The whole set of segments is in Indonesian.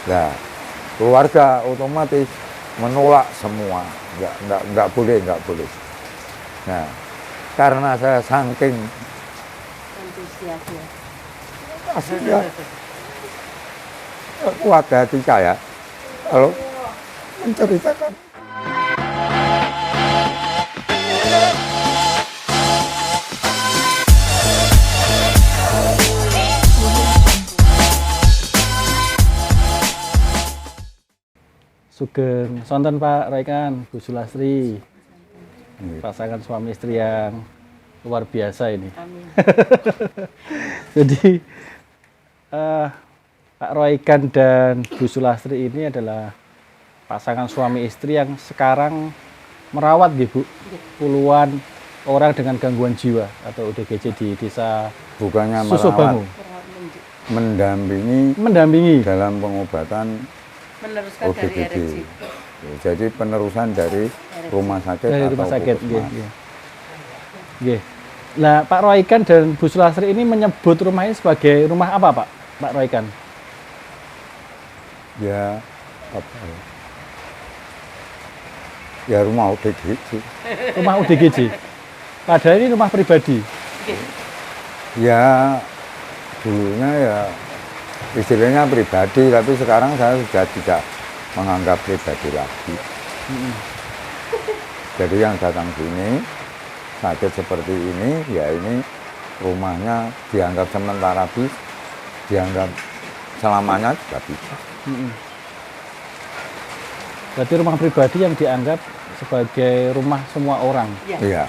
Nah, keluarga otomatis menolak semua, nggak boleh, nggak boleh. Nah, karena saya saking Antusiasnya. aslinya kuat hati saya kalau menceritakan. Sugeng sonten Pak Roykan, Bu Sulastri, pasangan suami istri yang luar biasa ini. Amin. Jadi Pak Roykan dan Bu Sulastri ini adalah pasangan suami istri yang sekarang merawat Bu puluhan orang dengan gangguan jiwa atau ODGJ di desa Bukannya Susobangu. merawat, Mendampingi dalam pengobatan Meneruskan dari ODGJ. RSJ. Jadi penerusan dari rumah sakit dari atau rumah sakit. puskesmas. Nggih. Nah, Pak Roykan dan Bu Sulastri ini menyebut rumah ini sebagai rumah apa, Pak Roykan? Ya, apa ya? Ya rumah ODGJ. Rumah ODGJ. Padahal ini rumah pribadi. Ya, dulunya ya istilahnya pribadi, tapi sekarang saya sudah tidak menganggap pribadi lagi. Jadi yang datang sini sakit seperti ini, ya ini rumahnya dianggap sementara bis, dianggap selamanya juga bisa. Berarti rumah pribadi yang dianggap sebagai rumah semua orang, Iya.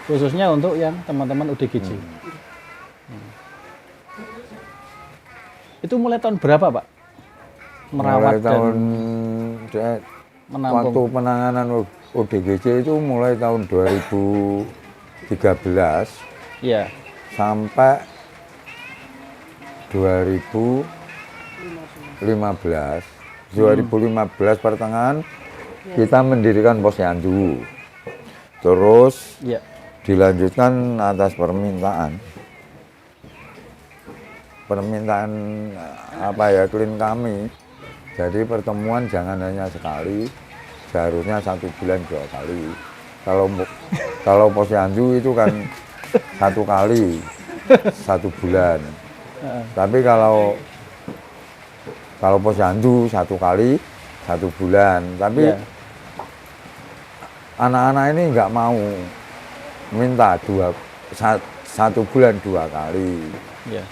khususnya untuk yang teman-teman ODGJ. Itu mulai tahun berapa, Pak? Merawat Mulai tahun dan waktu menampung. penanganan ODGJ itu mulai tahun 2013 Iya. sampai 2015. 2015 pertengahan kita mendirikan posyandu. Terus Iya. dilanjutkan atas permintaan apa ya klien kami. Jadi pertemuan jangan hanya sekali, seharusnya 1 bulan 2 kali. Kalau posyandu itu kan 1 kali 1 bulan. Tapi kalau posyandu 1 kali 1 bulan. Tapi Iya. anak-anak ini nggak mau, minta 1 bulan 2 kali. Iya.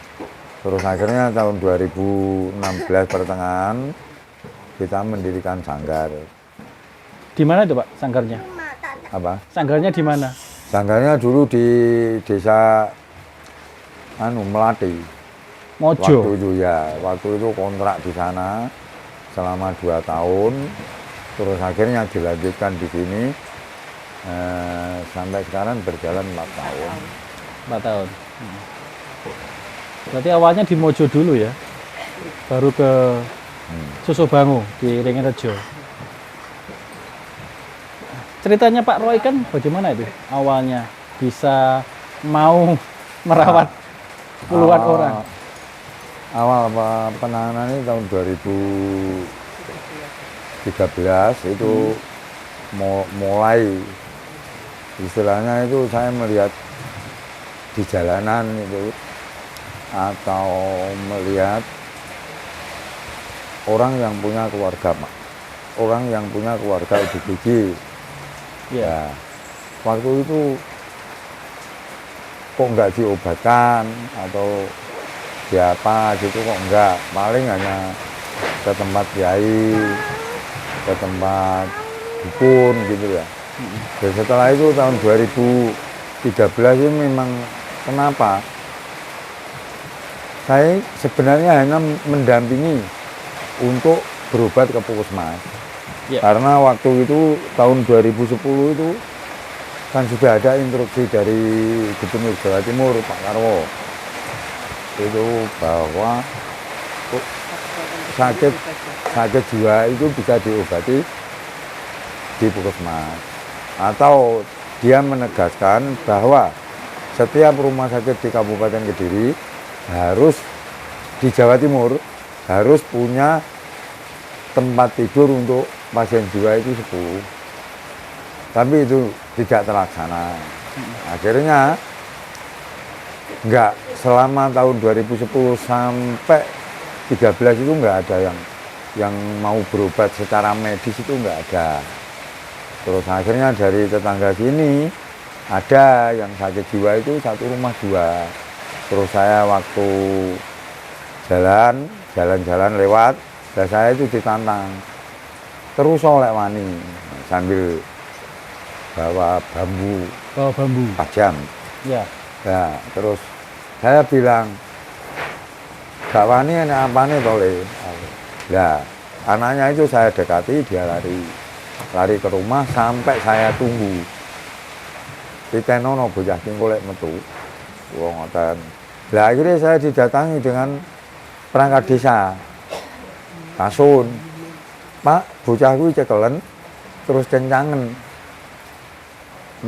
Terus akhirnya tahun 2016 pertengahan kita mendirikan sanggar. Di mana itu, Pak, sanggarnya? Apa? Sanggarnya di mana? Sanggarnya dulu di desa Melati. Mojo. Waktu itu kontrak di sana selama 2 tahun. Terus akhirnya dilanjutkan di sini sampai sekarang berjalan 4 tahun. 4 tahun. Berarti awalnya di Mojo dulu ya? Baru ke Susobangu di Ringenrejo. Ceritanya Pak Roy kan bagaimana itu awalnya bisa mau merawat puluhan orang? Awal penanganan ini tahun 2013 itu mulai istilahnya itu saya melihat di jalanan itu atau melihat orang yang punya keluarga ODGJ. Ya, waktu itu kok nggak diobatkan atau siapa gitu kok enggak, paling hanya ke tempat kiai, ke tempat dukun gitu ya. Dan setelah itu tahun 2013 ini memang kenapa saya sebenarnya hanya mendampingi untuk berobat ke puskesmas. Karena waktu itu tahun 2010 itu kan sudah ada instruksi dari Gubernur Jawa Timur Pak Karwo itu bahwa sakit jiwa itu bisa diobati di puskesmas, atau dia menegaskan bahwa setiap rumah sakit di Kabupaten Kediri harus di Jawa Timur harus punya tempat tidur untuk pasien jiwa itu 10. Tapi itu tidak terlaksana. Akhirnya enggak, selama tahun 2010 sampai 13 itu enggak ada yang mau berobat secara medis, itu enggak ada. Terus akhirnya dari tetangga sini ada yang sakit jiwa itu satu rumah 2. Terus saya waktu jalan-jalan lewat, dan saya itu ditantang terus oleh wani sambil bawa bambu, tajam. Ya. Ya, terus saya bilang, gak wani enak apa nih tole. Nah, anaknya itu saya dekati, dia lari ke rumah sampai saya tunggu. Ditenono bocah ki golek metu. Wong ngoten. Lah akhirnya saya didatangi dengan perangkat desa. Kasun. Pak, bocah kuwi cekelen terus kencangen.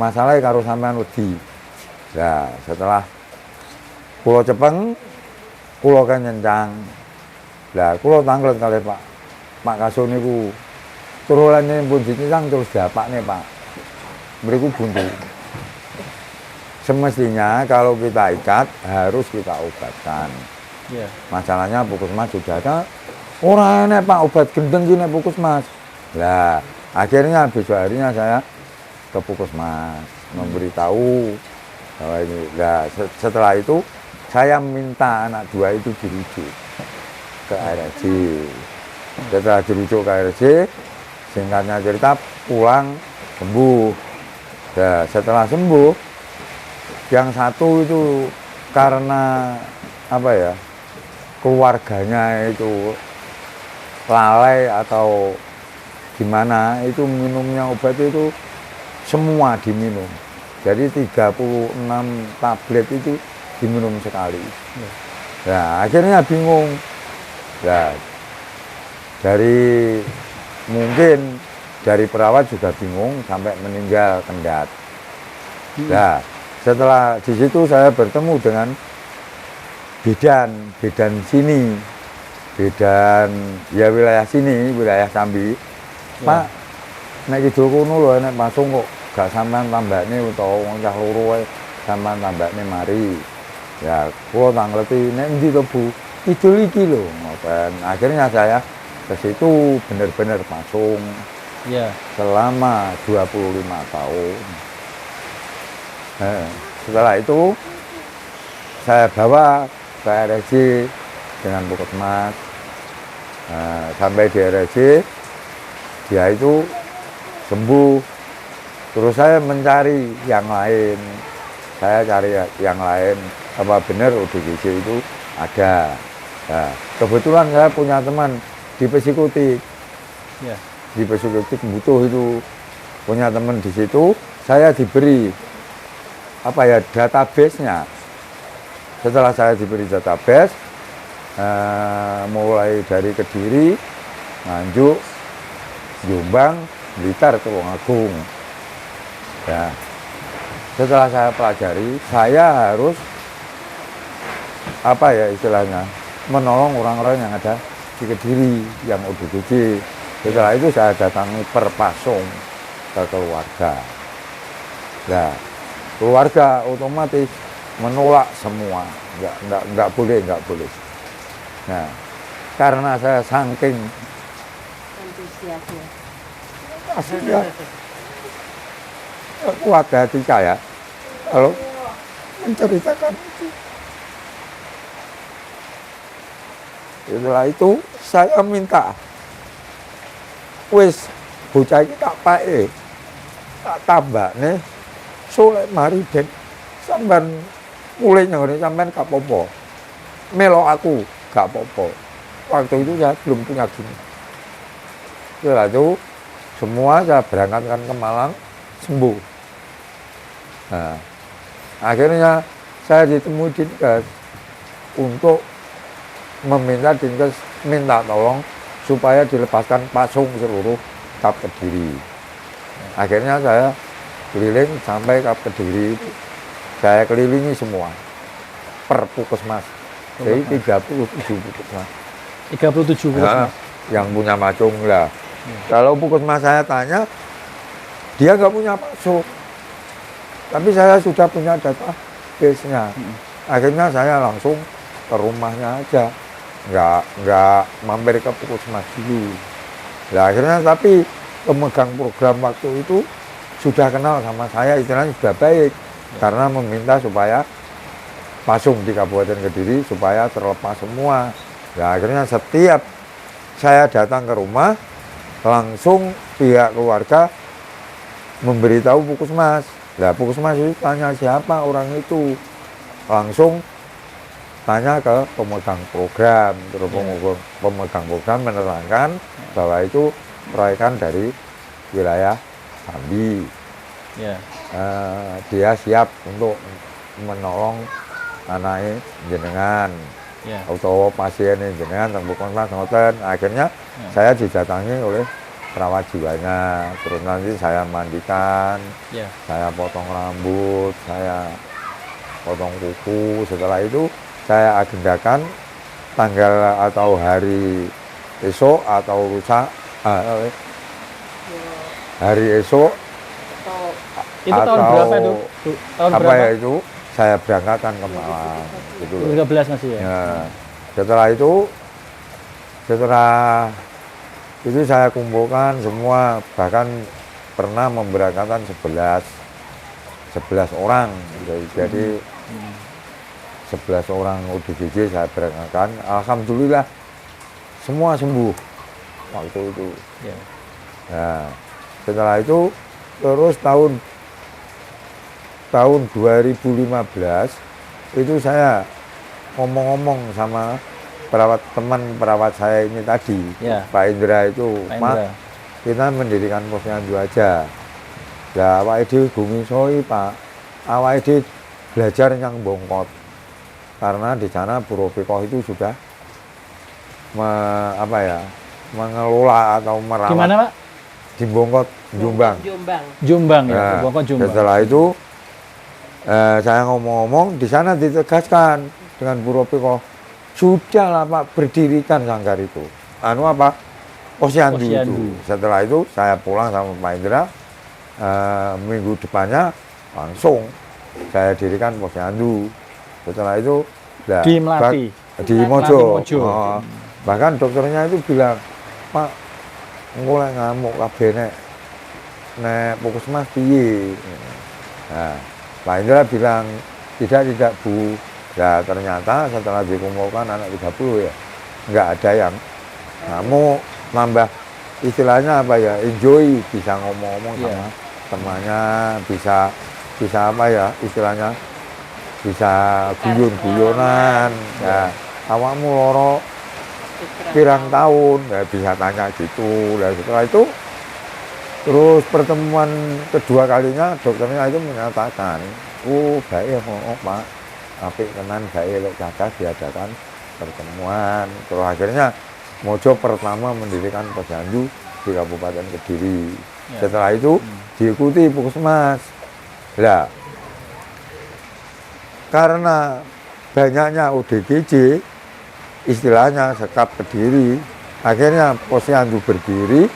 Masalahnya karo sampean wedi. Nah, setelah kula cepeng, kula kan nyencang. Lah kula tanglet kali Pak Kasun niku. Turunannya pun dicincang terus dapakne Pak. Mriku buntu. Semestinya kalau kita ikat harus kita obatkan. Yeah. Masalahnya Puskesmas sudah ada, orang enak Pak obat gendeng gini Puskesmas. Lah akhirnya besok harinya saya ke Puskesmas memberitahu bahwa ini. Lah setelah itu saya minta anak 2 itu dirujuk ke RRJ. Setelah dirujuk ke RRJ, singkatnya cerita pulang sembuh. Nah, setelah sembuh, yang satu itu karena apa ya, keluarganya itu lalai atau gimana, itu minumnya obat itu semua diminum. Jadi 36 tablet itu diminum sekali. Nah, akhirnya bingung. Nah, mungkin dari perawat juga bingung sampai meninggal kendat. Nah, setelah di situ saya bertemu dengan bidan sini, bidan ya wilayah sini, wilayah Sambi. Pak, nek kidul kono lho nek pasung kok gak sampean tambakne utawa cah loro wae sampean tambakne mari. Ya, kula tangleti nek endi to Bu? Kidul iki lho, ngoten. Akhirnya saya ke situ benar-benar pasung. Ya. Selama 25 tahun. Setelah itu saya bawa ke RRJ dengan Puskesmas. Sampai di RRJ dia itu sembuh. Terus saya mencari yang lain. Saya cari yang lain, apa benar ODGJ itu ada. Nah, kebetulan saya punya teman di psikotik. Ya. Di psikotik butuh itu, punya teman di situ, saya diberi apa ya, database-nya. Setelah saya diberi database, mulai dari Kediri, Nganjuk, Jombang, Blitar, Tulungagung. Ya, setelah saya pelajari, saya harus apa ya istilahnya, menolong orang-orang yang ada di Kediri yang ODGJ. Setelah itu saya datangi per pasung ke keluarga. Nah, keluarga otomatis menolak semua, nggak boleh. Nah, karena saya saking antusiasnya, aslinya kuat hati saya kalau menceritakan itu. Setelah itu saya minta, wis bocah iki tak pae, tak tambakne soleh mari Den sampean mulai nyengene sampean gak apa-apa. Melok aku gak apa-apa. Waktu itu saya belum punya gini. Setelah itu semua saya berangkatkan ke Malang, sembuh. Nah, akhirnya saya ditemui Dinkes untuk meminta Dinkes minta tolong supaya dilepaskan pasung seluruh Kap Kediri. Akhirnya saya keliling sampai Kap Kediri, saya kelilingi semua per Puskesmas. Jadi 37 Puskesmas. 37 Nah, Puskesmas. yang punya pacung lah. Kalau puskesmas saya tanya, dia nggak punya pasung. Tapi saya sudah punya database-nya. Akhirnya saya langsung ke rumahnya aja, nggak mampir ke puskesmas dulu. Nah, akhirnya tapi pemegang program waktu itu sudah kenal sama saya, istilahnya sudah baik, karena meminta supaya pasung di Kabupaten Kediri supaya terlepas semua. Nah, akhirnya setiap saya datang ke rumah, langsung pihak keluarga memberitahu puskesmas. Nah, puskesmas itu tanya siapa orang itu, langsung tanya ke pemegang program. Terus pemegang program menerangkan bahwa itu proyekan dari wilayah Jambi. Dia siap untuk menolong anaknya jenengan atau pasien jenengan tembukon mas ngoten. Akhirnya saya didatangi oleh perawat jiwanya, terus nanti saya mandikan, saya potong rambut, saya potong kuku. Setelah itu saya agendakan tanggal atau hari esok atau lusa, hari esok itu tahun atau berapa itu? Tahun apa berapa? ya itu saya berangkatkan ke Malang gitu loh. 2013 masih ya? Ya, setelah itu saya kumpulkan semua, bahkan pernah memberangkatkan 11 orang. Jadi 11 orang ODGJ saya berangkatkan. Alhamdulillah semua sembuh waktu itu. Nah, setelah itu terus tahun 2015 itu saya ngomong-ngomong sama teman perawat saya ini tadi, Pak Indra itu, Pak, kita mendirikan posyandu aja. Ya, awake dhewe bumi soi, Pak. Awake dhewe belajar yang bongkot. Karena di sana Purwopikoh itu sudah mengelola atau merawat. Di mana, Pak? Di Bongkot, Jombang. Jombang ya, Nah, Bongkot Jombang. setelah itu saya ngomong-ngomong di sana ditegaskan dengan Purwopikoh, sudah lah Pak, berdirikan sanggar itu. Posyandu itu. Setelah itu saya pulang sama Pak Indra, minggu depannya langsung saya dirikan posyandu. Setelah itu di Melati, di Mojo. Bahkan dokternya itu bilang, Pak, engko lek ngamuk kabeh nek puskesmas piye. Nah, Pak Indra bilang, tidak Bu. Ya ternyata setelah dikumpulkan anak 30 ya, nggak ada yang ngamuk, nambah istilahnya apa ya, enjoy, bisa ngomong-ngomong sama temannya, bisa istilahnya bisa guyon-guyonan. Ya, awakmu loro pirang tahun, ya bisa tanya gitu. Dan setelah itu terus pertemuan kedua kalinya dokternya itu menyatakan, baik Pak, apik tenan baik lek cacah diadakan pertemuan. Terus akhirnya Mojo pertama mendirikan posyandu di Kabupaten Kediri. Setelah itu diikuti puskesmas. Lah, karena banyaknya ODGJ, istilahnya sekap Kediri, akhirnya posyandu berdiri,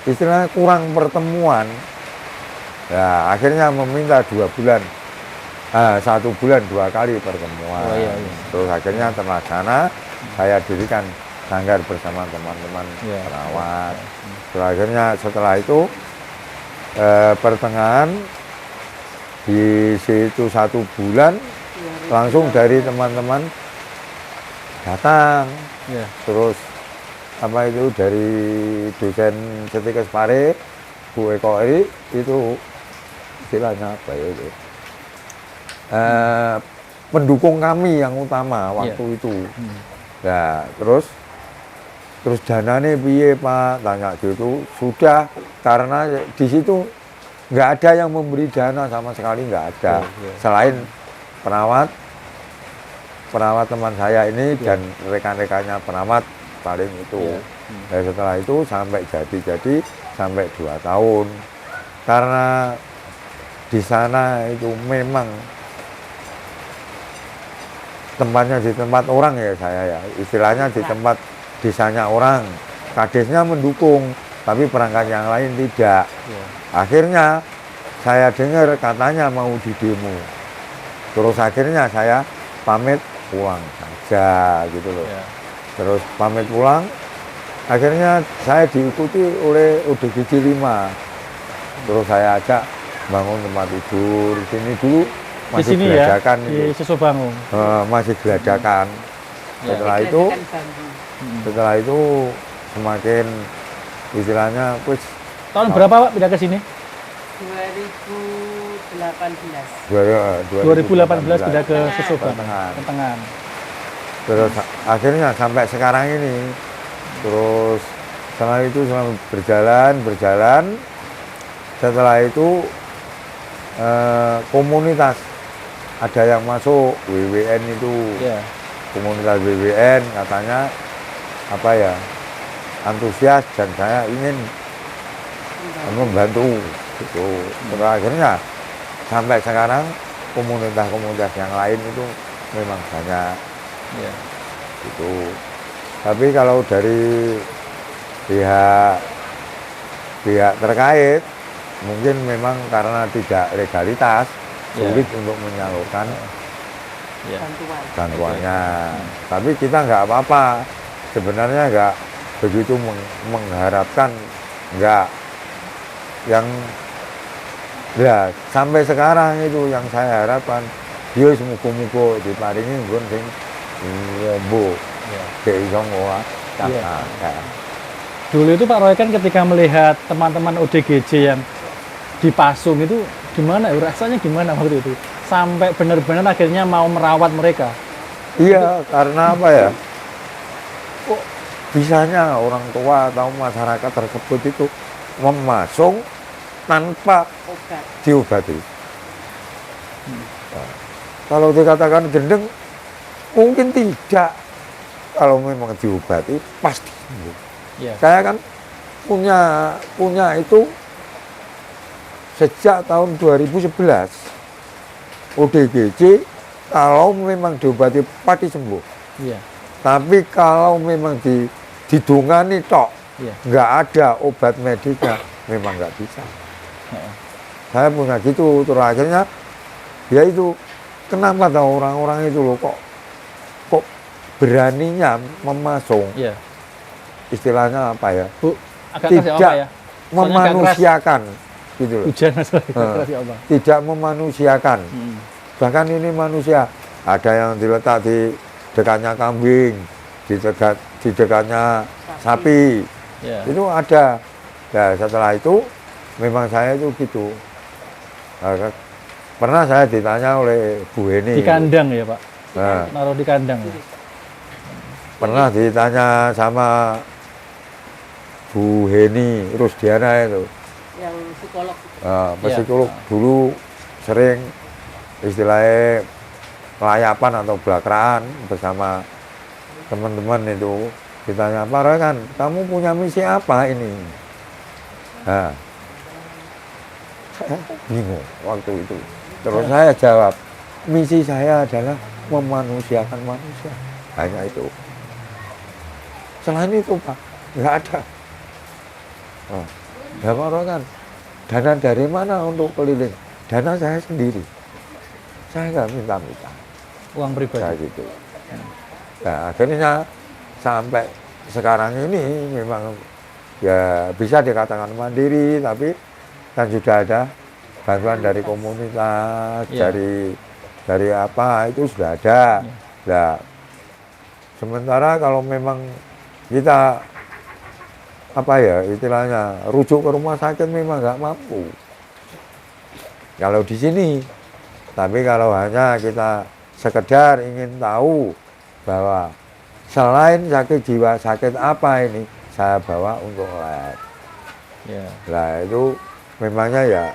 istilahnya kurang pertemuan. Ya, akhirnya meminta 2 bulan, 1 bulan 2 kali pertemuan. Terus akhirnya terlaksana, saya dirikan sanggar bersama teman-teman perawat. Terus akhirnya setelah itu pertengahan di situ 1 bulan langsung dari teman-teman datang. Terus dari dosen Setikes Pare, Bu Eko Eri itu istilahnya apa ya itu, pendukung kami yang utama waktu itu. Nah, terus dananya piye Pak, tanya gitu. Sudah, karena di situ nggak ada yang memberi dana sama sekali, nggak ada. Selain perawat teman saya ini dan rekan-rekannya perawat paling itu. Dan setelah itu sampai jadi sampai 2 tahun. Karena di sana itu memang tempatnya di tempat orang ya saya ya, istilahnya di tempat desanya orang, kadesnya mendukung, tapi perangkat yang lain tidak. Ya. Akhirnya saya dengar katanya mau di demo. Terus akhirnya saya pamit pulang saja gitu loh. Ya. Terus pamit pulang, akhirnya saya diikuti oleh ODGJ 5. Terus saya ajak bangun tempat tidur. Sini dulu Di masih sini ya, geladakan di itu. Susobangun. Masih geladakan. Ya. Setelah itu semakin istilahnya Tahun berapa Pak pindah ke sini? 2018 pindah ke Susobangun, Pertengahan. Kentengan. Terus akhirnya sampai sekarang ini. Terus setelah itu selama berjalan. Setelah itu komunitas ada yang masuk WWN itu. Ya. Komunitas WWN katanya apa ya, antusias dan saya ingin membantu gitu. Terus akhirnya sampai sekarang komunitas-komunitas yang lain itu memang banyak Ya. gitu. Tapi kalau dari pihak terkait mungkin memang karena tidak legalitas sulit untuk menyalurkan bantuannya. Tapi kita nggak apa-apa, sebenarnya nggak begitu mengharapkan, nggak. Yang ya sampai sekarang itu yang saya harapkan dia muga-muga diparingi nggon sing bu dek iso ngolah. Dulu itu Pak Roy kan ketika melihat teman-teman ODGJ yang dipasung itu gimana ya, rasanya gimana waktu itu? Sampai benar-benar akhirnya mau merawat mereka. Iya, karena apa ya? Kok bisanya orang tua atau masyarakat tersebut itu memasung tanpa diobati. Nah, kalau dikatakan gendeng, mungkin tidak. Kalau memang diobati, pasti sembuh. Ya. Saya kan punya itu sejak tahun 2011. ODGJ kalau memang diobati pasti sembuh. Iya. Tapi kalau memang didungani tok, Iya. nggak ada obat medisnya, memang nggak bisa. Saya punya gitu, terus akhirnya ya itu kenapa tahu orang-orang itu loh kok beraninya memasung, Iya. istilahnya apa ya? Bu, agak keras ya, Tidak Pak ya? Soalnya agak memanusiakan gitu loh. Hujan masalah Nah. keras ya, Pak. Tidak memanusiakan. Bahkan ini manusia, ada yang diletak di dekatnya kambing, di dekatnya sapi. Ya. Itu ada. Nah, setelah itu memang saya itu gitu. Nah, pernah saya ditanya oleh Bu Heni. Di kandang ya Pak? Nah, Naruh di kandang ya? pernah ditanya sama Bu Heni Rusdiana itu. Yang psikolog. Psikolog dulu sering istilahnya kelayapan atau belakraan bersama teman-teman itu. Ditanya, Pak Roy kan, kamu punya misi apa ini? Nah, saya bingung waktu itu. Terus saya jawab, misi saya adalah memanusiakan manusia. Hanya itu. Selain itu Pak, nggak ada. Ya Pak Roy kan, dana dari mana untuk keliling? Dana saya sendiri. Saya nggak minta-minta. Uang pribadi? Kayak gitu. Nah, akhirnya sampai sekarang ini memang ya bisa dikatakan mandiri, tapi kan sudah ada bantuan dari komunitas, Ya. dari apa itu sudah ada. Ya. Nah, sementara kalau memang kita apa ya istilahnya rujuk ke rumah sakit memang nggak mampu. Kalau di sini, tapi kalau hanya kita sekedar ingin tahu bahwa selain sakit jiwa, sakit apa ini, saya bawa untuk lab. Ya. Nah itu memangnya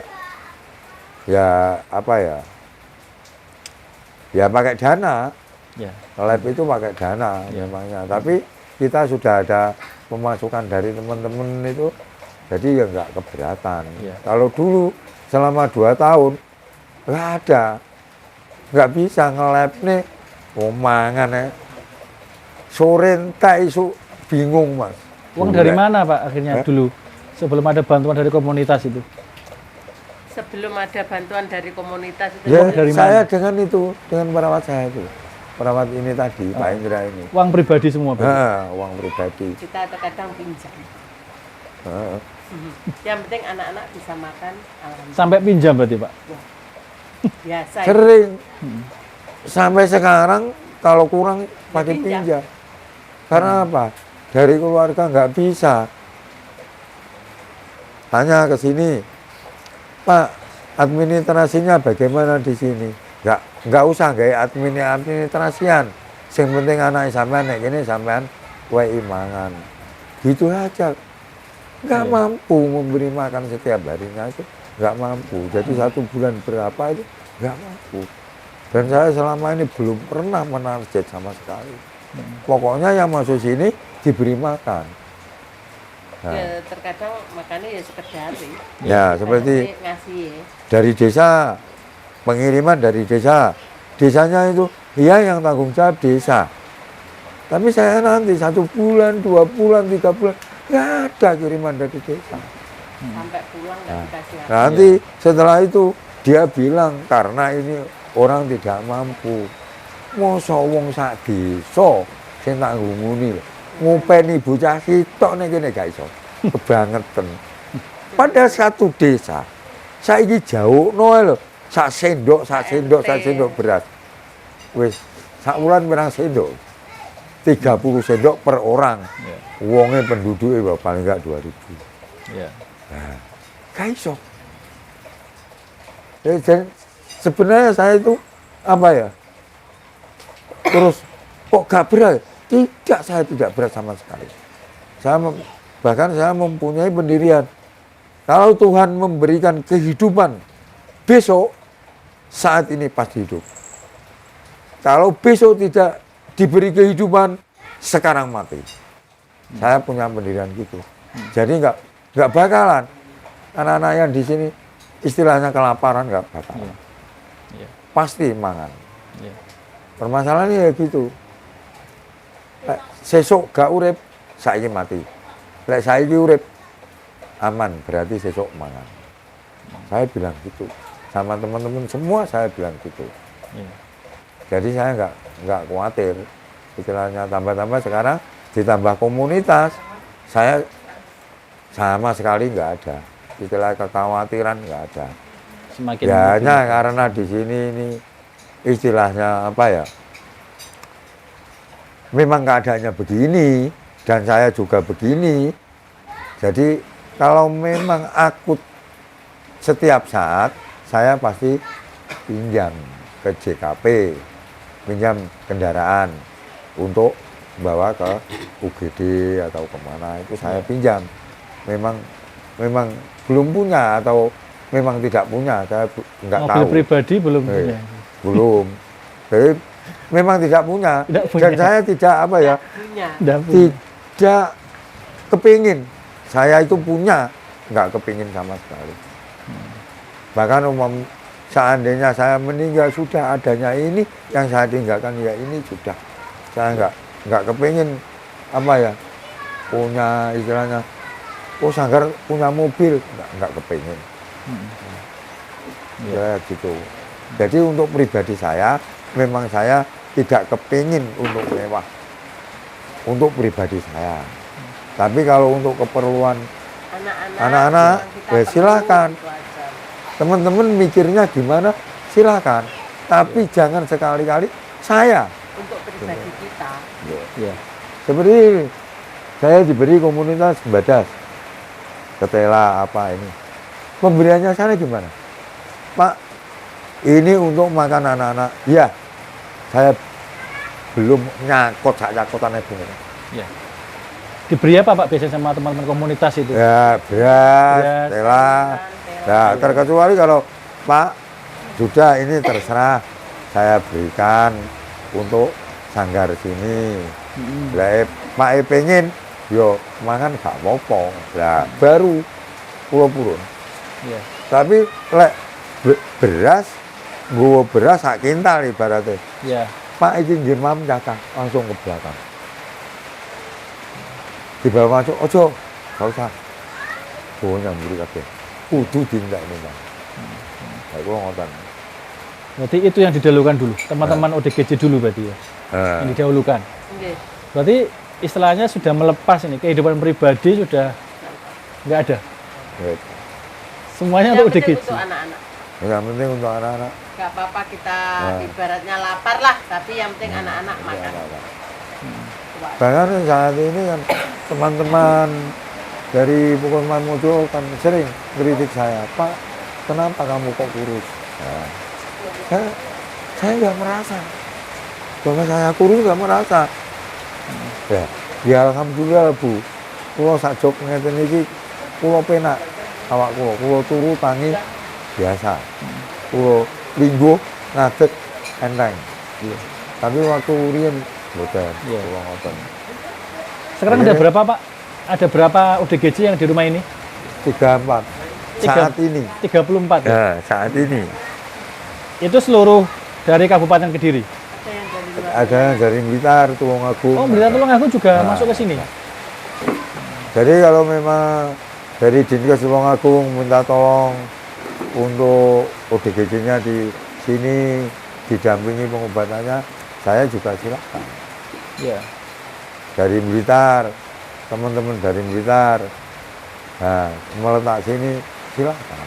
ya apa ya pakai dana. Ya. Lab itu pakai dana memangnya. Tapi kita sudah ada pemasukan dari teman-teman itu, jadi ya nggak keberatan. Ya. Kalau dulu selama 2 tahun nggak ada, nggak bisa nge-lab nih, mangan ya. Sore entek isu bingung Mas. Uang dari Golek. mana Pak akhirnya dulu? Sebelum ada bantuan dari komunitas itu. Sebelum ada bantuan dari komunitas itu Ya, dari saya mana? dengan perawat saya itu. Perawat ini tadi, Pak Indra ini. Uang pribadi semua Pak? Uang pribadi. kita terkadang pinjam. Heeh. Yang penting anak-anak bisa makan, alhamdulillah. Sampai pinjam berarti Pak? Biasa. Sering. Sampai sekarang kalau kurang pakai pinjam. pinjam. Karena apa? Dari keluarga nggak bisa. Tanya ke sini, Pak, administrasinya bagaimana di sini? Nggak usah gaya administrasian. Yang penting anak sampean nek kene sampean wae mangan. Gitu aja. Nggak Iya. mampu memberi makan setiap harinya itu nggak mampu. Jadi 1 bulan berapa itu nggak mampu. Dan saya selama ini belum pernah menarget sama sekali. Pokoknya yang masuk sini diberi makan. Nah, Ya, terkadang makannya ya sekedar ya seperti ngasih ya. dari desa, pengiriman dari desa. Desanya itu, iya yang tanggung jawab desa. Tapi saya nanti 1 bulan, 2 bulan, 3 bulan, nggak ada kiriman dari desa. Sampai pulang nggak dikasih apa. Nanti setelah itu dia bilang karena ini orang tidak mampu. Mosok wong sak desa sing tak ngumuni lho. Ngopeni bocah sitok ning kene gak iso. Kebangetan. Pada satu desa saiki jaukno ae lho. Sak sendok beras. Wis sak wulan pirang sendok? 30 sendok per orang. Iya. Wonge penduduknya paling enggak 2000. Iya. Nah, gak iso. Dan sebenarnya saya itu apa ya? Terus kok gak berat? Tidak, saya tidak berat sama sekali. Bahkan saya mempunyai pendirian. Kalau Tuhan memberikan kehidupan besok, saat ini pasti hidup. Kalau besok tidak diberi kehidupan, sekarang mati. Saya punya pendirian gitu. Jadi nggak bakalan anak-anak yang di sini istilahnya kelaparan nggak bakalan. Iya. Pasti mangan. Iya. Permasalahannya ya gitu. Lek sesuk gak urip, saiki mati. Lek saiki urip, aman, berarti sesuk mangan. Saya bilang gitu. Sama teman-teman semua saya bilang gitu. Iya. Jadi saya nggak khawatir. Istilahnya tambah-tambah sekarang ditambah komunitas, saya sama sekali nggak ada. Istilah kekhawatiran nggak ada. Semakin Ya mungkin. hanya karena di sini ini istilahnya apa ya? Memang keadaannya begini dan saya juga begini. Jadi kalau memang akut setiap saat saya pasti pinjam ke JKP, pinjam kendaraan untuk bawa ke UGD atau kemana itu saya pinjam. Memang belum punya atau memang tidak punya, saya nggak tahu. Mobil pribadi belum Eh, punya. Belum. Jadi memang tidak punya. Tidak punya. Dan saya tidak apa ya, Punya. Tidak punya. tidak kepingin. Saya itu punya, nggak kepingin sama sekali. Bahkan seandainya saya meninggal sudah adanya ini, yang saya tinggalkan ya ini sudah. Saya nggak kepingin apa ya, punya istilahnya, oh Sanggar punya mobil, nggak kepingin. Ya gitu. Jadi untuk pribadi saya, memang saya tidak kepingin untuk mewah. Untuk pribadi saya. Tapi kalau untuk keperluan anak-anak, yang kita ya perlu, silakan. itu aja. Teman-teman mikirnya gimana, silakan. Tapi jangan sekali-kali saya. Untuk pribadi kita. Iya. Seperti ini, saya diberi komunitas Badas. Ketela apa ini. Pemberiannya sana gimana? Pak, ini untuk makan anak-anak. Ya, saya belum nyakot cakotannya bunga. Iya. Diberi apa Pak biasanya sama teman-teman komunitas itu? Ya, beras, tela. Nah, terkecuali kalau Pak, sudah ini terserah saya berikan untuk Sanggar sini. Lah Pak pengen, yo mangan gak apa-apa. Lah baru pulau-pulau. Iya. Tapi lek beras, nggawa beras sak kintal ibaratnya. Iya. Pak iki nggih mam cakang langsung ke belakang. dibawa masuk, ojo, gak usah. Gue nyamburi kabeh. Kudu dindakne, Bang. Aku ngoten. Berarti itu yang didahulukan dulu, teman-teman ODGJ dulu berarti ya, yang didahulukan. Nggih. Berarti istilahnya sudah melepas ini, kehidupan pribadi sudah nggak ada. Gitu. Semuanya Yang untuk penting ODGJ. untuk anak-anak. Yang penting untuk anak-anak. Gak apa-apa kita ibaratnya lapar lah, tapi yang penting anak-anak makan. Bahkan saat ini kan teman-teman dari Puskesmas Mojo kan sering kritik saya, Pak, kenapa kamu kok kurus? Nah, saya nggak merasa bahwa saya kurus, nggak merasa. Ya alhamdulillah Bu, kulo sak jog ngeten iki kulo penak awak kulo turu tangi biasa, kulo lingguh ngadeg enteng. Tapi waktu riyen mboten, kulo ngoten. Sekarang ada berapa Pak? Ada berapa ODGJ yang di rumah ini? 34 saat ini. 34 ya? Ya, saat ini. Itu seluruh dari Kabupaten Kediri? Ada yang dari luar. Ada yang dari Blitar, Tulungagung. Oh, Blitar Tulungagung juga masuk ke sini? Jadi kalau memang dari Dinkes Tulungagung minta tolong untuk ODGJ-nya di sini didampingi pengobatannya, saya juga silakan. Iya. Dari Blitar, teman-teman dari Blitar, nah, meletak sini silakan.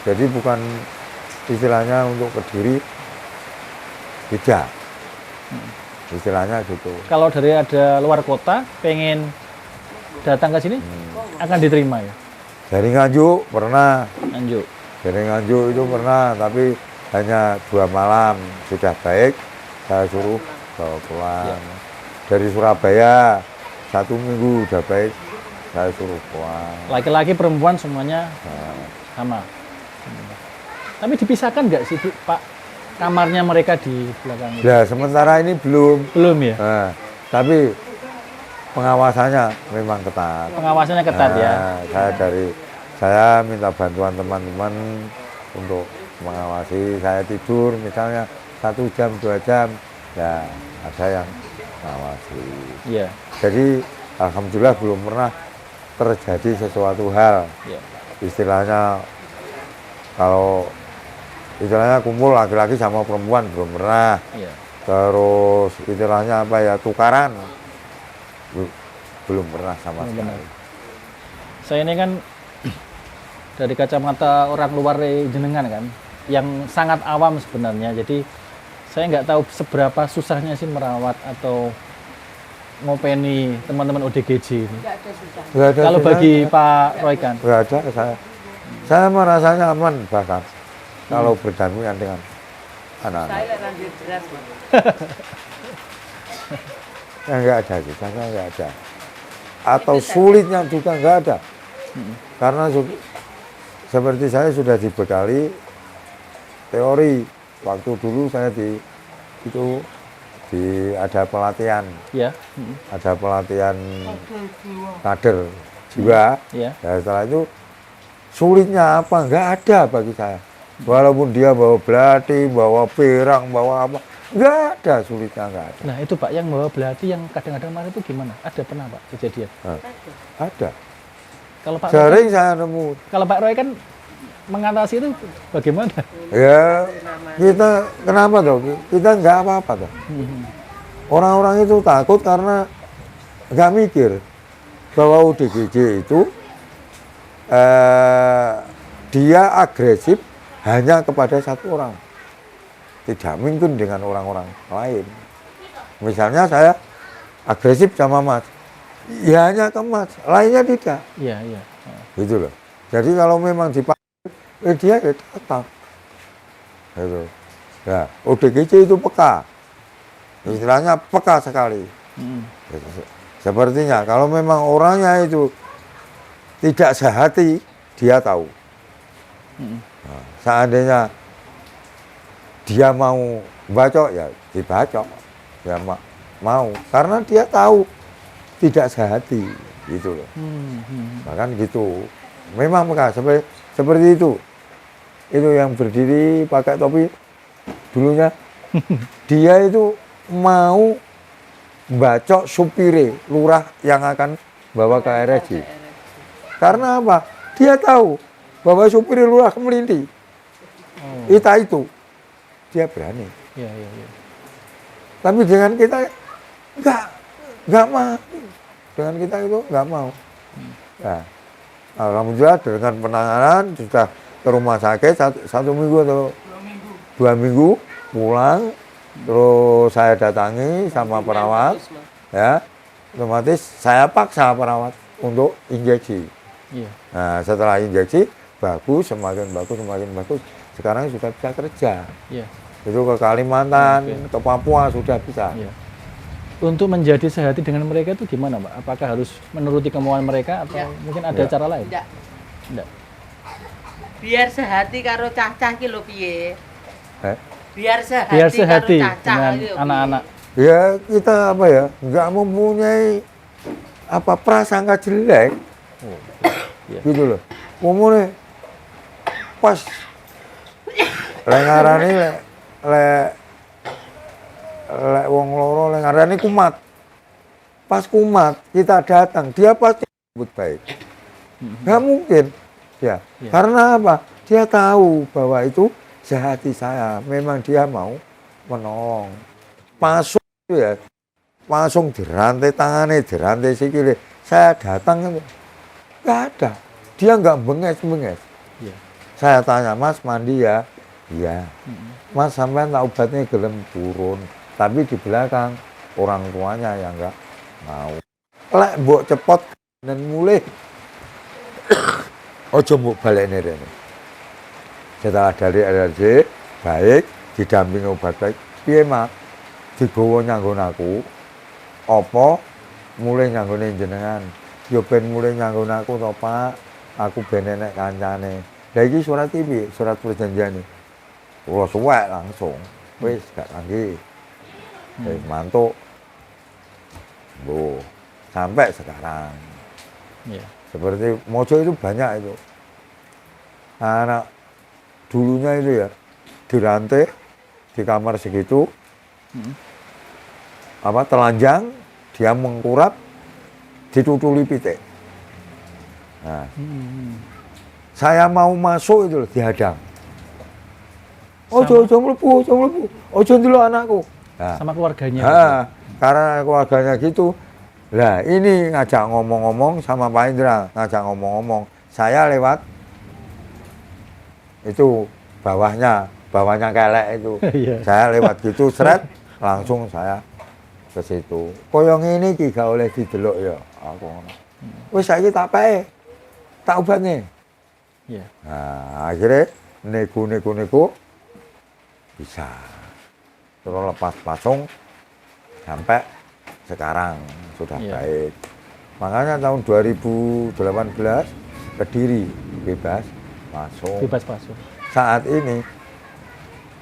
Jadi bukan istilahnya untuk Kediri, tidak. Istilahnya gitu. Kalau dari ada luar kota pengen datang ke sini akan diterima ya? Dari Nganjuk pernah, Lanjut. dari Nganjuk itu pernah, tapi hanya 2 malam sudah baik, saya suruh bawa pulang. Dari Surabaya 1 minggu udah baik, saya suruh pulang. Laki-laki perempuan semuanya sama. Tapi dipisahkan nggak sih Pak kamarnya mereka di belakang itu? Ya sementara ini belum. Belum ya? Nah, tapi pengawasannya memang ketat. Pengawasannya ketat ya? Saya minta bantuan teman-teman untuk mengawasi. Saya tidur misalnya 1 jam, 2 jam, ya ada yang mengawasi. Iya. Jadi alhamdulillah belum pernah terjadi sesuatu hal. Iya. Istilahnya kalau istilahnya kumpul laki-laki sama perempuan belum pernah. Iya. Terus istilahnya apa ya, tukaran belum pernah sama Belum sekali. benar. Saya ini kan dari kacamata orang luar jenengan kan, yang sangat awam sebenarnya. Jadi saya nggak tahu seberapa susahnya sih merawat atau ngopeni teman-teman ODGJ ini. Nggak ada susah. Nggak ada Kalau susahnya. bagi Pak Roy kan, Nggak ada saya merasanya aman bahkan kalau berdampingan dengan anak-anak. Saya lihat lanjut jelas. Ya nggak ada, susahnya nggak ada. Atau sulitnya juga nggak ada. Karena seperti saya sudah dibekali teori. Waktu dulu saya ada pelatihan, ya, ada pelatihan kader jiwa. ya, Ya, setelah itu sulitnya apa? Nggak ada bagi saya. Walaupun dia bawa belati, bawa perang, bawa apa, nggak ada sulitnya, nggak ada. Nah itu Pak yang bawa belati yang kadang-kadang marah itu gimana? Ada pernah Pak kejadian? Ada. Kalau Pak Roy Sering saya nemu. kalau Pak Roy kan mengatasi itu bagaimana? Ya, kita kenapa toh? Kita nggak apa-apa toh. Orang-orang itu takut karena nggak mikir bahwa ODGJ itu dia agresif hanya kepada 1 orang. Tidak mungkin dengan orang-orang lain. Misalnya saya agresif sama Mas, ya hanya ke Mas, lainnya tidak. Iya, iya. Gitu loh. Jadi kalau memang dipanggil, dia ya datang. Gitu. Ya, ODGJ itu peka. Istilahnya peka sekali. Gitu. Sepertinya kalau memang orangnya itu tidak sehati, dia tahu. Nah, seandainya dia mau bacok, ya dibacok. Ya mau. Karena dia tahu tidak sehati. Gitu loh. Bahkan gitu. Memang peka seperti itu. Itu yang berdiri pakai topi dulunya. Dia itu mau bacok supire lurah yang akan bawa ke RSJ. Karena apa? Dia tahu bahwa supir lurah Melinti. Itu dia berani. Iya, iya, iya. Tapi dengan kita nggak mau. Dengan kita itu nggak mau. Nah, alhamdulillah dengan penanganan sudah ke rumah sakit satu minggu atau 2 minggu pulang. Terus saya datangi sama perawat, ya, otomatis saya paksa perawat untuk injeksi. Iya. Nah, setelah injeksi bagus, semakin bagus. Sekarang sudah bisa kerja. Iya. Itu ke Kalimantan, Oke. ke Papua sudah bisa. Iya. Untuk menjadi sehati dengan mereka itu gimana, Pak? Apakah harus menuruti kemauan mereka atau Ya. mungkin ada Ya. cara lain? Enggak. Enggak. Biar sehati karo cah-cah ki lho piye. Eh? Biar sehati, Biar sehati karo cah-cah dengan ki lho piye. anak-anak. Ya kita apa ya, nggak mempunyai apa prasangka jelek, Oh, iya. gitu loh. Umumnya pas lengarani lek wong loro lengarani kumat. Pas kumat kita datang, dia pasti menyambut baik. Nggak mungkin, ya. Iya. Karena apa? Dia tahu bahwa itu sehati saya. Memang dia mau menolong. Pasung itu ya, langsung dirantai tangannya, dirantai sikile. Saya datang itu nggak ada. Dia nggak benges. Iya. Saya tanya, Mas mandi ya? Iya. Mas sampai tak obatnya gelem turun. Tapi di belakang orang tuanya yang nggak mau. Lek mbok cepot dan mulai. Ojo mbok balik ini. Setelah dari RRJ, baik, didampingi obat baik. Piye mak? Digawa nyanggon aku. Apa? Mulai nyanggon jenengan. Yo ben mulai nyanggon aku to Pak. Aku ben enek kancane. Lah iki surat iki, surat perjanjian iki. Kula suwek langsung. Wis gak kangge. Wis mantuk. Bu, sampai sekarang. Iya. Seperti Mojo itu banyak itu. Anak dulunya itu ya dirantai di kamar segitu. Apa telanjang, dia mengkurap, ditutuli pitik. Nah, saya mau masuk itu loh, dihadang. Ojo mlebu, ojo ndelok anakku. Nah, Sama keluarganya. karena keluarganya gitu. Lah ini ngajak ngomong-ngomong sama Pak Indra, ngajak ngomong-ngomong. Saya lewat itu bawahnya kelek itu. Iya. Saya lewat gitu, seret, langsung saya ke situ. Koyong ini ki gak oleh didelok ya. Aku ngono. Wis saiki tak pae. Tak obatne. Iya. Nah, akhirnya nego bisa. Terus lepas pasung sampai sekarang sudah Iya. baik. Makanya tahun 2018 Kediri bebas pasung. Bebas pasung. Saat ini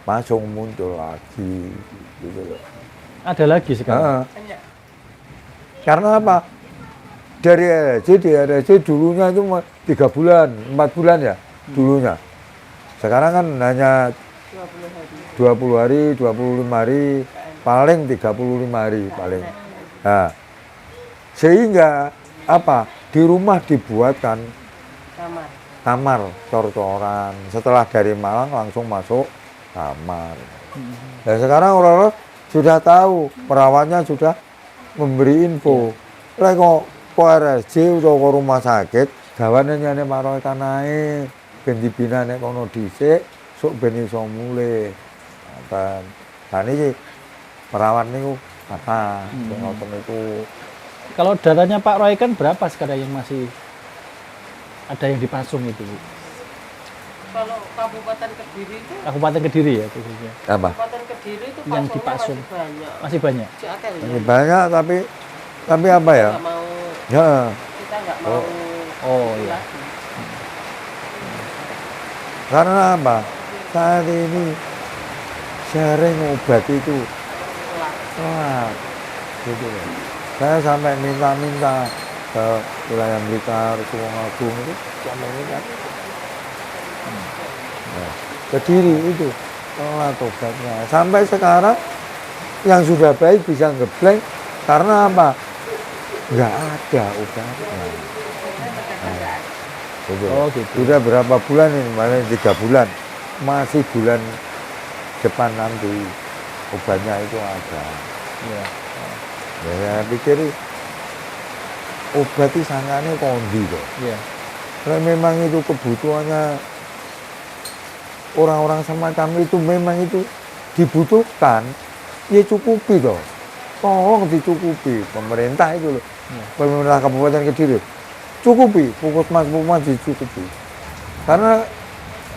pasung muncul lagi gitu loh. Ada lagi sekarang. Banyak. Karena apa? Dari RRJ dulunya itu 3 bulan, 4 bulan ya dulunya. Sekarang kan hanya 20 hari. 20 hari, 25 hari, paling 35 hari paling. Nah, sehingga apa? Di rumah dibuatkan Kamar. kamar cor-coran. Setelah dari Malang langsung masuk kamar. Dan sekarang orang-orang sudah tahu, perawatnya sudah memberi info. Lek kok RSJ utawa rumah sakit, gawane nyane maroe kanae, ben dibinane kono dhisik, sok ben iso mulih. Ngoten. Lah niki perawat niku apa? Sing ngoten niku. Kalau datanya Pak Roy kan berapa sekarang yang masih ada yang dipasung itu, Bu? Kalau Kabupaten Kediri itu, Kabupaten Kediri ya khususnya. Apa? Kabupaten Kediri itu Yang pasungnya dipasung. masih banyak. Masih banyak. Si akeh ya. Masih banyak tapi apa ya? Nggak mau, Ya, kita nggak mau Oh, itu iya. lagi. karena apa? Saat ini sharing obat itu telat, gitu loh. Saya sampai minta ke wilayah Blitar, Tulungagung itu sampai minta. Nah, Kediri itu telat obatnya. Sampai sekarang yang sudah baik bisa ngebleng Karena apa? Nggak ada obatnya. Gitu. Oh, gitu. Sudah berapa bulan ini? Malah 3 bulan. Masih bulan depan nanti obatnya itu ada. Iya. Ya, saya pikir obat itu sangkanya kondi kok. Iya. Kalau memang itu kebutuhannya orang-orang semacam itu memang itu dibutuhkan, ya cukupi toh. Tolong dicukupi pemerintah itu loh. Iya. Pemerintah Kabupaten Kediri cukupi, puskesmas dicukupi. Karena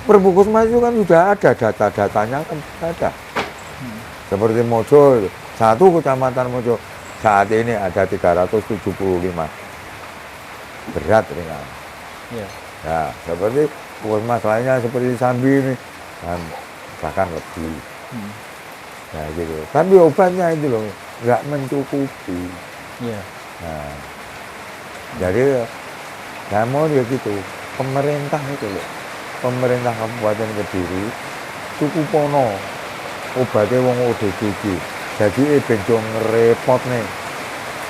per puskesmas itu kan sudah ada data-datanya kan ada. Seperti Mojo, satu kecamatan Mojo saat ini ada 375 berat ringan. Iya. Ya, seperti puskesmas lainnya seperti Sambi ini dan bahkan lebih. Ya gitu. Tapi obatnya itu loh nggak mencukupi. Iya. Nah, jadi saya mau ya gitu. Pemerintah itu loh, pemerintah Kabupaten Kediri cukup pono obatnya wong ODGJ. Jadi benjong repot nih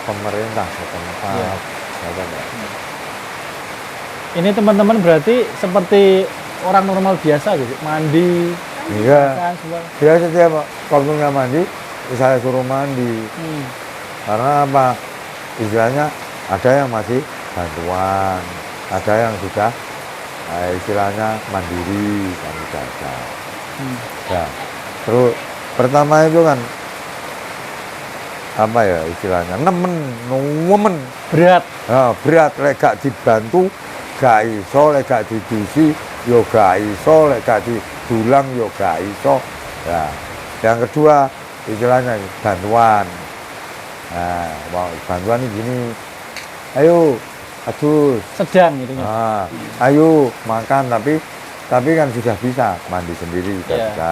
pemerintah setempat. Iya. Ya. Ini teman-teman berarti seperti orang normal biasa gitu, mandi, Iya. makan semua. Dia setiap waktunya mandi, saya suruh mandi. Karena apa? Istilahnya ada yang masih bantuan, ada yang sudah istilahnya mandiri kan sudah ada. Ya. Terus pertama itu kan apa ya istilahnya nemen Berat. nah, berat lek gak dibantu gak iso, lek gak didusi yo gak iso, lek gak didulang yo gak iso. Ya. Yang kedua istilahnya bantuan. Nah, bantuan ini gini, ayo adus, Sedang gitu ya. nah, ayo makan tapi kan sudah bisa mandi sendiri sudah Iya. bisa,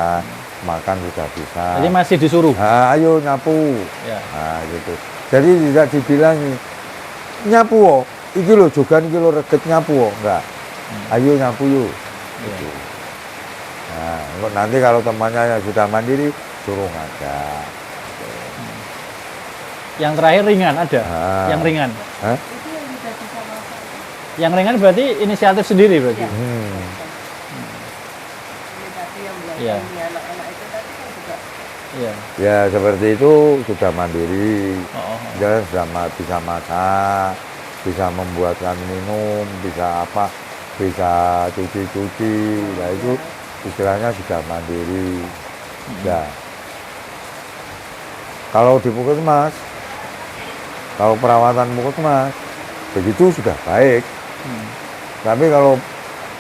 makan sudah bisa. Jadi masih disuruh. Nah, ayo nyapu. Ya. Nah, gitu. Jadi tidak dibilangi nyapu oh, iki lho jogan iki lho reget nyapu oh, enggak. Ayo nyapu yuk. Gitu. Nah, engko nanti kalau temannya yang sudah mandiri suruh ngajak. Yang terakhir ringan ada. Ah. Yang ringan. Hah? Itu yang bisa bisa masak. Yang ringan berarti inisiatif sendiri berarti. Iya. Ini tadi yang bilang Iya. ini anak-anak itu tadi kan juga Iya. Ya seperti itu sudah mandiri. Oh. Dia sudah bisa masak, bisa membuatkan minum, bisa apa, bisa cuci-cuci. Nah itu istilahnya sudah mandiri. Ya. Kalau di puskesmas, kalau perawatan puskesmas begitu sudah baik. Tapi kalau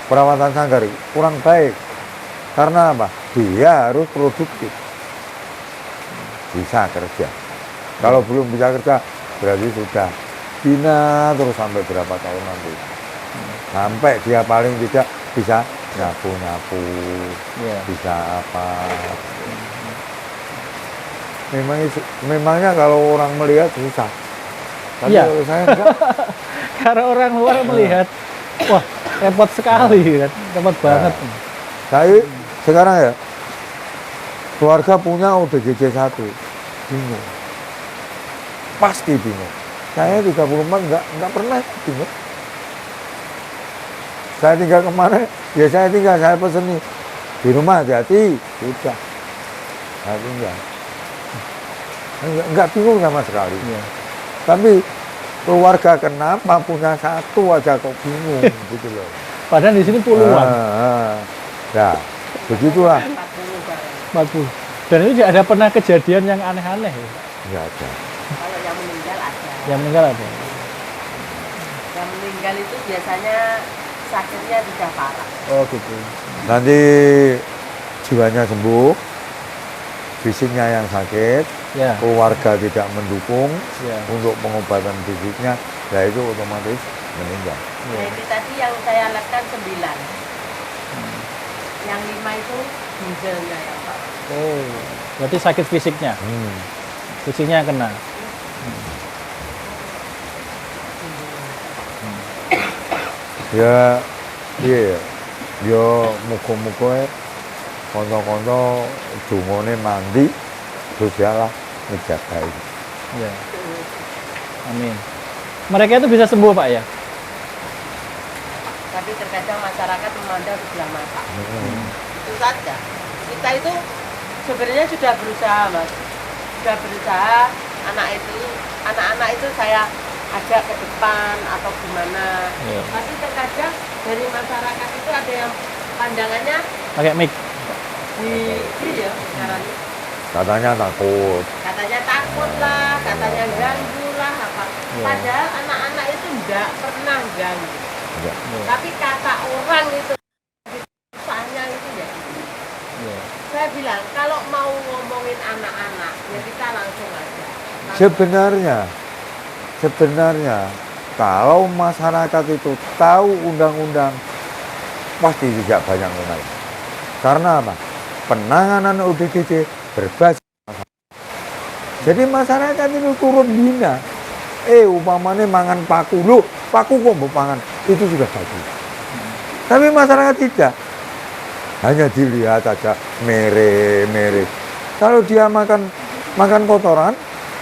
perawatan sanggar kurang baik. Karena apa? Dia harus produktif. Bisa kerja. Kalau belum bisa kerja, berarti sudah bina terus sampai berapa tahun nanti. Sampai dia paling tidak bisa nyapu-nyapu, Iya. bisa apa. Memangnya kalau orang melihat susah. Tapi Iya. kalau saya enggak, Karena orang luar melihat, wah repot sekali kan, repot banget. saya sekarang ya, keluarga punya ODGJ 1, bingung. Pasti bingung. Saya 34 enggak pernah bingung. Saya tinggal kemana, ya saya pesen nih. Di rumah hati-hati, sudah. Saya tinggal. Enggak bingung sama sekali. Iya. Tapi keluarga kenapa punya 1 aja kok bingung gitu loh. Padahal di sini puluhan, Ya, begitulah. 40 barang. 40. Dan itu tidak ada pernah kejadian yang aneh-aneh ya. Enggak ada. Kalau yang meninggal ada. Yang meninggal ada. Yang meninggal itu biasanya sakitnya tidak parah. Oh gitu. Nanti jiwanya sembuh, fisiknya yang sakit, Ya. keluarga tidak mendukung Ya. untuk pengobatan fisiknya, nah itu otomatis meninggal. Nah ini tadi yang saya lihatkan 9. Yang 5 itu ginjalnya yang Pak. Oh. Berarti sakit fisiknya, fisiknya yang kena. Ya, iya, yo muka-muka konco-konco dungone mandi, terus ya lah ngejagai. Ya. Amin. Mereka itu bisa sembuh Pak ya? Tapi terkadang masyarakat memandang sebelah mata. Itu saja. Kita itu sebenarnya sudah berusaha, Mas. Sudah berusaha anak-anak itu saya ajak ke depan atau gimana. Iya. Tapi terkadang dari masyarakat itu ada yang pandangannya Pakai mic. ya sekarang Katanya takut. katanya takut lah, katanya ganggu lah apa. Iya. Padahal anak-anak itu enggak pernah ganggu. Enggak. Tapi kata orang itu soalnya itu ya. Iya. Saya bilang kalau mau ngomongin anak-anak ya kita langsung aja. Sebenarnya kalau masyarakat itu tahu undang-undang pasti tidak banyak mengenai. Karena apa? Penanganan ODGJ berbasis masyarakat. Jadi masyarakat itu turun bina. Umpamanya mangan paku, loh paku kok mau pangan, itu sudah bagus. Tapi masyarakat tidak. Hanya dilihat saja mere. Kalau dia makan kotoran,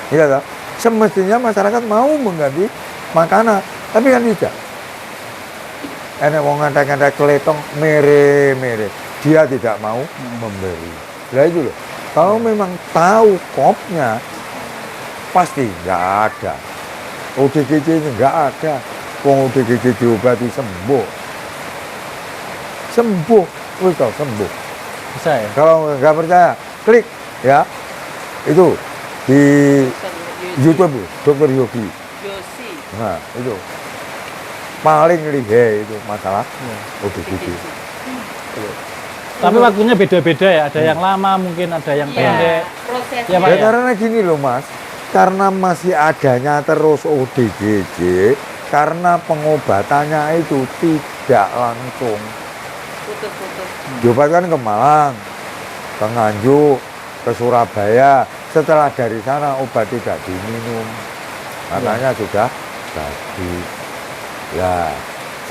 ya tak? Semestinya masyarakat mau mengganti makanan, tapi kan tidak. Enak wong ngantek-ngantek keletong mere. Dia tidak mau memberi. Lah itu loh. Kalau memang tahu kopnya, pasti nggak ada. ODGJ ini nggak ada. Wong ODGJ diobati sembuh. Wis tau sembuh. Bisa ya? Kalau nggak percaya, klik ya. Itu di YouTube Dokter Yogi. Yosi. Nah, itu paling lihai itu masalah Iya. ODGJ. Tapi waktunya beda-beda ya. Ada yang lama mungkin, ada yang pendek. Prosesnya. Ya, Pak, Ya, ya? karena gini loh Mas, karena masih adanya terus ODGJ, karena pengobatannya itu tidak langsung. Putus. Diobatkan ke Malang, ke Nganjuk, ke Surabaya. Setelah dari sana obat tidak diminum, katanya sudah bagus. Ya,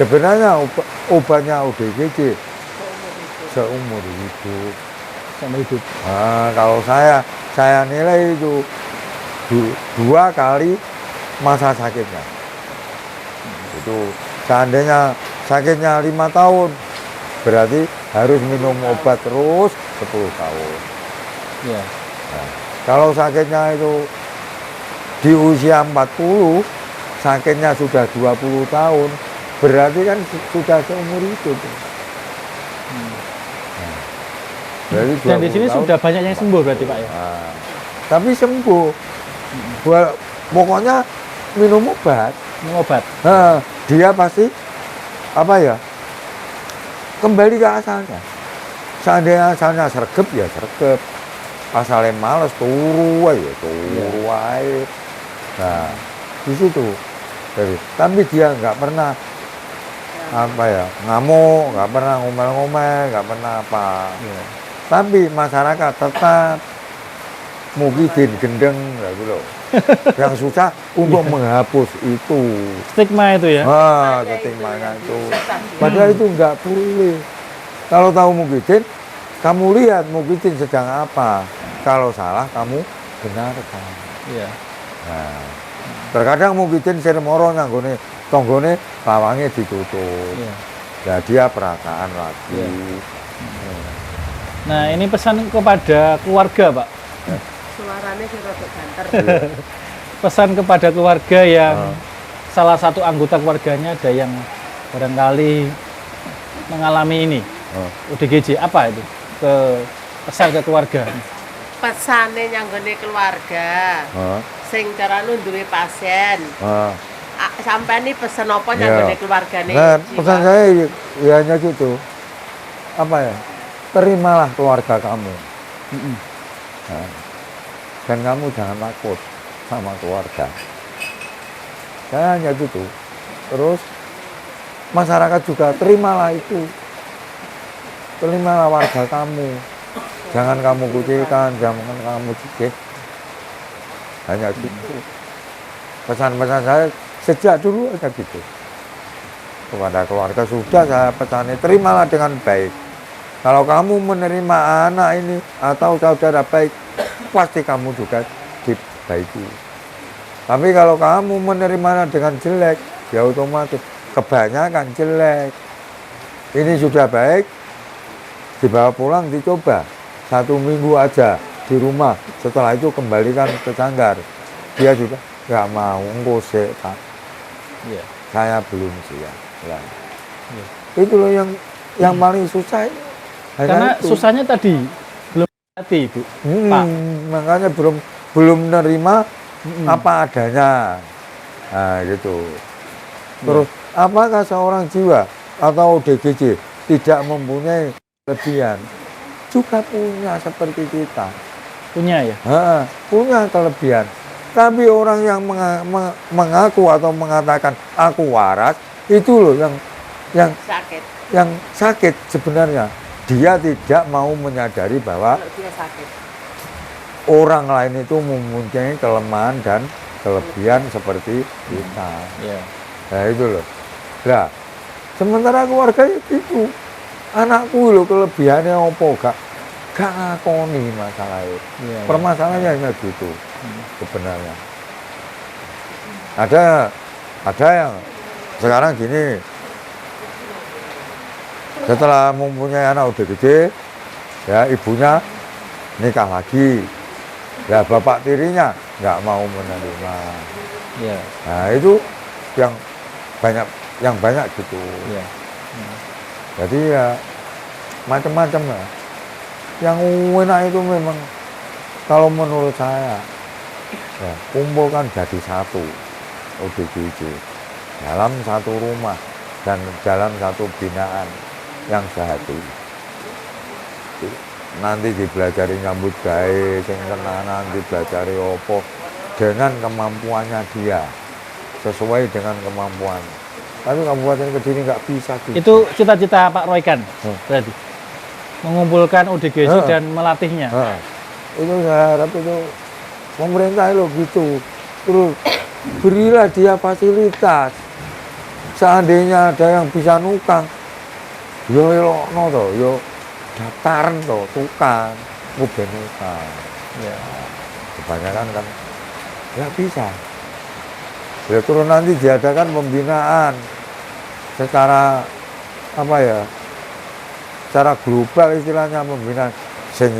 sebenarnya obatnya ODGJ seumur hidup. Sama hidup. Nah, kalau saya nilai itu 2 kali masa sakitnya. Itu seandainya sakitnya 5 tahun, berarti harus minum obat terus 10 tahun. Iya. Nah, kalau sakitnya itu di usia 40, sakitnya sudah 20 tahun, berarti kan sudah seumur hidup. Berarti Dan di 20 sini tahun. sudah banyak yang sembuh berarti Pak ya? Nah, tapi sembuh. Pokoknya minum obat. Minum obat. Nah, dia pasti apa ya? Kembali ke asalnya. Seandainya asalnya sregep ya sregep. Asalnya males turu aja. Nah, di situ. Jadi, tapi dia nggak pernah apa ya ngamuk, nggak pernah ngomel-ngomel, nggak pernah apa. Iya. Tapi masyarakat tetap mukidin gendeng gitu loh. Yang susah untuk menghapus itu. Stigma itu ya? Stigmanya itu. Padahal itu nggak boleh. Kalau tahu mukidin, kamu lihat mukidin sedang apa. Kalau salah, kamu benarkan. Iya. Nah, terkadang mukidin sirmoro nyanggone tonggone lawangnya ditutup. Iya. Ya dia perasaan lagi. Iya. Nah, ini pesan kepada keluarga, Pak. Suaranya sih rada banter. Pesan kepada keluarga yang salah satu anggota keluarganya ada yang barangkali mengalami ini. ODGJ apa itu? Pesan ke keluarga. Pesane nyanggone keluarga. Sing carane duwe pasien. Sampai nih pesen apa nyanggone keluargane? Nah, pesan saya ya hanya gitu. Apa ya? Terimalah keluarga kamu. Nah, dan kamu jangan takut sama keluarga. Saya hanya gitu. Terus masyarakat juga terimalah itu. Terimalah warga kamu. Jangan kamu kucilkan, jangan kamu cicik. Hanya gitu. Pesan-pesan saya sejak dulu aja gitu. Kepada keluarga sudah saya pesani, terimalah dengan baik. Kalau kamu menerima anak ini atau saudara baik, pasti kamu juga dibaiki. Tapi kalau kamu menerimanya dengan jelek, ya otomatis kebanyakan jelek. Ini sudah baik, dibawa pulang dicoba 1 minggu aja di rumah. Setelah itu kembalikan ke Sanggar. Dia juga nggak mau ngosek, Pak. Iya. Saya belum siap. Ya. Iya. Itu loh yang paling susah. Karena itu. susahnya tadi belum hati, Bu. Pak. Makanya belum menerima apa adanya. Nah, gitu. Terus apakah seorang jiwa atau DGJ tidak mempunyai kelebihan? Juga punya seperti kita. Punya ya? Punya kelebihan. Tapi orang yang mengaku atau mengatakan aku waras, itu loh Sakit. yang sakit sebenarnya. Dia tidak mau menyadari bahwa Kalau dia sakit. orang lain itu mempunyai kelemahan dan kelebihan seperti kita. Iya. Nah itu loh. Nah, sementara keluarga itu anakku loh kelebihannya apa gak ngakoni masalah itu. Iya, Permasalahannya hanya gitu sebenarnya. Ada yang sekarang gini, setelah mempunyai anak udah gede, ya ibunya nikah lagi, ya bapak tirinya nggak mau menerima. Iya. Nah itu yang banyak gitu. Iya. Jadi ya macam-macam lah. Yang enak itu memang kalau menurut saya ya, kumpulkan jadi satu ODGJ dalam satu rumah dan dalam satu binaan yang sehati. Nanti dipelajari nyambut gawe, sing tenanan dipelajari opo dengan kemampuannya dia, sesuai dengan kemampuan. Tapi Kabupaten Kediri nggak bisa gitu. Itu cita-cita Pak Roykan berarti mengumpulkan ODGJ dan melatihnya. Itu saya harap itu pemerintah lo gitu. Terus berilah dia fasilitas. Seandainya ada yang bisa nukang, yo elokno to, yo daftaran to, tukang, mobil nukang. Ya. Kebanyakan kan nggak bisa. Ya terus nanti diadakan pembinaan secara apa ya? Secara global istilahnya pembinaan sing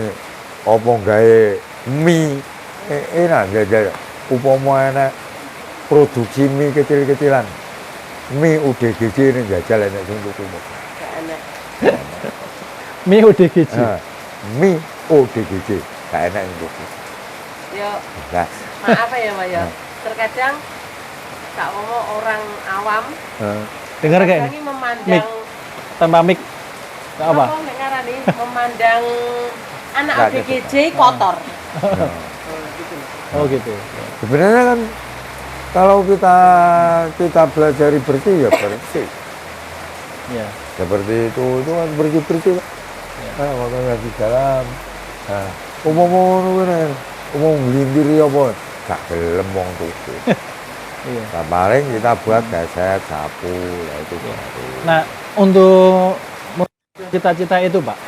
opo gawe mie enak ya upama enak produksi mie kecil-kecilan. Mie UDGJ ini jajal enak sing tuku. Gak enak. Mie ODGJ. Mie ODGJ gak enak sing tuku. Yo, Nah, maaf ya, Pak ya. Terkadang tak ngomong orang awam. Dengar gak Ini ini? memandang Mik. Tanpa mic. Gak apa? Apa nek ngarani memandang anak Gak ODGJ kotor. nah. Gitu. Oh gitu. Sebenarnya kan kalau kita belajari bersih ya bersih. Ya. Seperti itu kan bersih-bersih. Nah, makanya di dalam. Nah, umum melintir ya apa? Gak gelem wong tuku. Iya. Nah, paling kita buat gaset, sapu, ya itu. Nah, untuk cita-cita itu, Pak,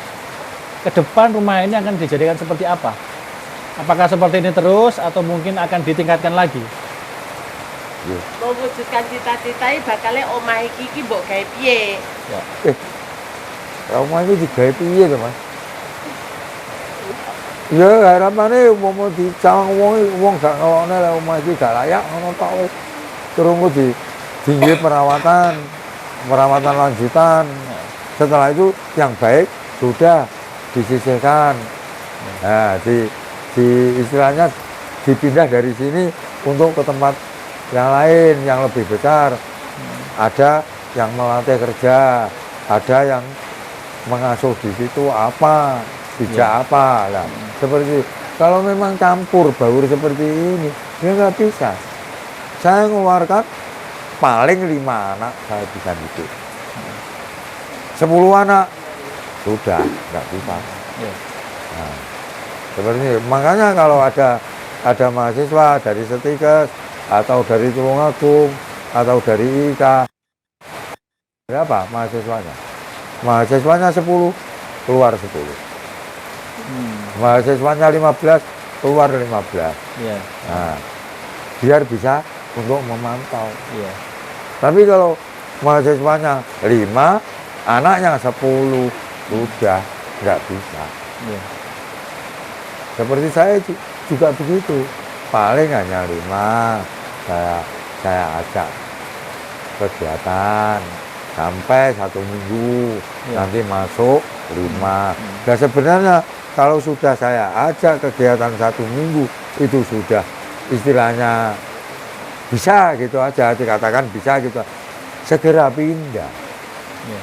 ke depan rumah ini akan dijadikan seperti apa? Apakah seperti ini terus atau mungkin akan ditingkatkan lagi? Ya. Mewujudkan cita-cita ini bakalnya omah iki mbok gawe piye? Ya. Rumah ini digawe piye to, Mas? Ya harapannya umpama dicawang wong gak ngelokne lah omah iki gak layak ngono tok wis. Terus tinggi perawatan lanjutan. Setelah itu yang baik sudah disisihkan. Nah, di istilahnya dipindah dari sini untuk ke tempat yang lain yang lebih besar. Ada yang melatih kerja, ada yang mengasuh di situ apa, bijak apa lah. Seperti kalau memang campur baur seperti ini, dia nggak bisa. Saya mengeluarkan paling 5 anak saya bisa didik. 10 anak sudah nggak bisa. Nah, seperti ini. Makanya kalau ada mahasiswa dari Setikes atau dari Tulungagung atau dari IKA, berapa mahasiswanya? Mahasiswanya 10, keluar 10. Mahasiswanya 15, keluar 15. Ya. Nah, biar bisa untuk memantau. Iya. Tapi kalau mahasiswanya 5, anaknya 10, sudah nggak bisa. Iya. Seperti saya juga begitu. Paling hanya 5, saya ajak kegiatan sampai 1 minggu, Ya. nanti masuk 5. Nah sebenarnya kalau sudah saya ajak kegiatan 1 minggu, itu sudah istilahnya bisa gitu aja, dikatakan bisa gitu, segera pindah. Iya.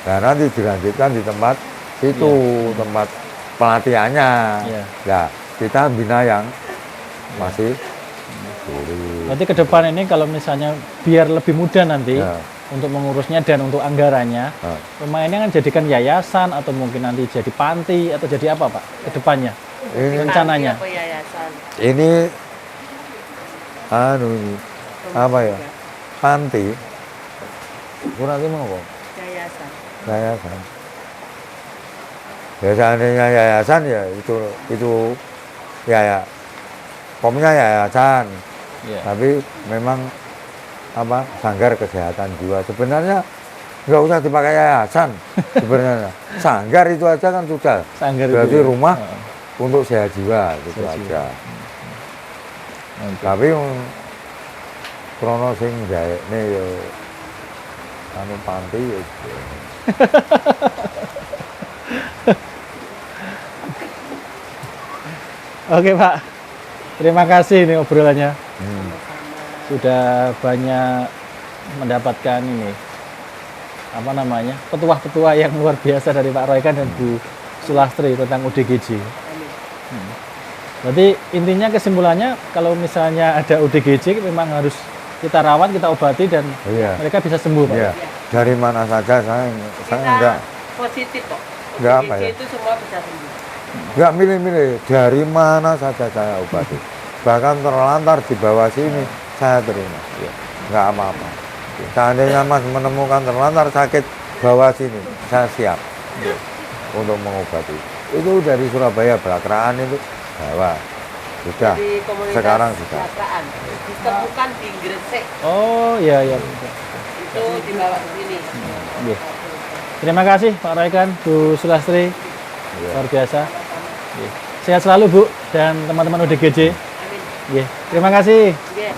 Nah nanti dilanjutkan di tempat itu, tempat pelatihannya. Iya. Ya kita bina yang masih sulit. Berarti ke depan ini kalau misalnya biar lebih mudah nanti Ya. untuk mengurusnya dan untuk anggarannya, Nah, rumah ini kan jadikan yayasan atau mungkin nanti jadi panti atau jadi apa Pak ke depannya? ini Rencananya. Panti apa yayasan? ini ini apa ya, panti kurang mau apa? Yayasan. Yayasan. Ya seandainya yayasan ya itu ya pokoknya yayasan. Iya. Tapi memang apa, sanggar kesehatan jiwa sebenarnya nggak usah dipakai yayasan sebenarnya. Sanggar itu aja kan sudah. Sanggar Berarti itu ya? rumah Heeh. untuk sehat jiwa gitu Sehat aja. Oke. Tapi krono sing gaekne ya anu panti ya. Oke Pak, terima kasih ini obrolannya. Hmm. Sudah banyak mendapatkan ini apa namanya petuah-petuah yang luar biasa dari Pak Roykan dan Bu Sulastri tentang ODGJ. Berarti intinya kesimpulannya kalau misalnya ada ODGJ memang harus kita rawat, kita obati dan Iya. mereka bisa sembuh Pak. Iya. Dari mana saja saya Kita enggak positif kok. Enggak apa ODGJ ya? itu semua bisa sembuh. enggak milih-milih dari mana saja saya obati. Bahkan terlantar di bawah sini saya terima. Enggak apa-apa. Seandainya Mas menemukan terlantar sakit bawah sini, saya siap untuk mengobati. Itu dari Surabaya Belakraan itu bawa. Sudah. Di komunitas Sekarang sudah. Belakraan. Ditemukan di Gresik. Oh iya iya. Itu dibawa ke sini. Iya. Terima kasih Pak Roykan, Bu Sulastri, Iya. luar biasa. Iya. Sehat selalu Bu dan teman-teman ODGJ. Amin. Iya. Terima kasih. Iya.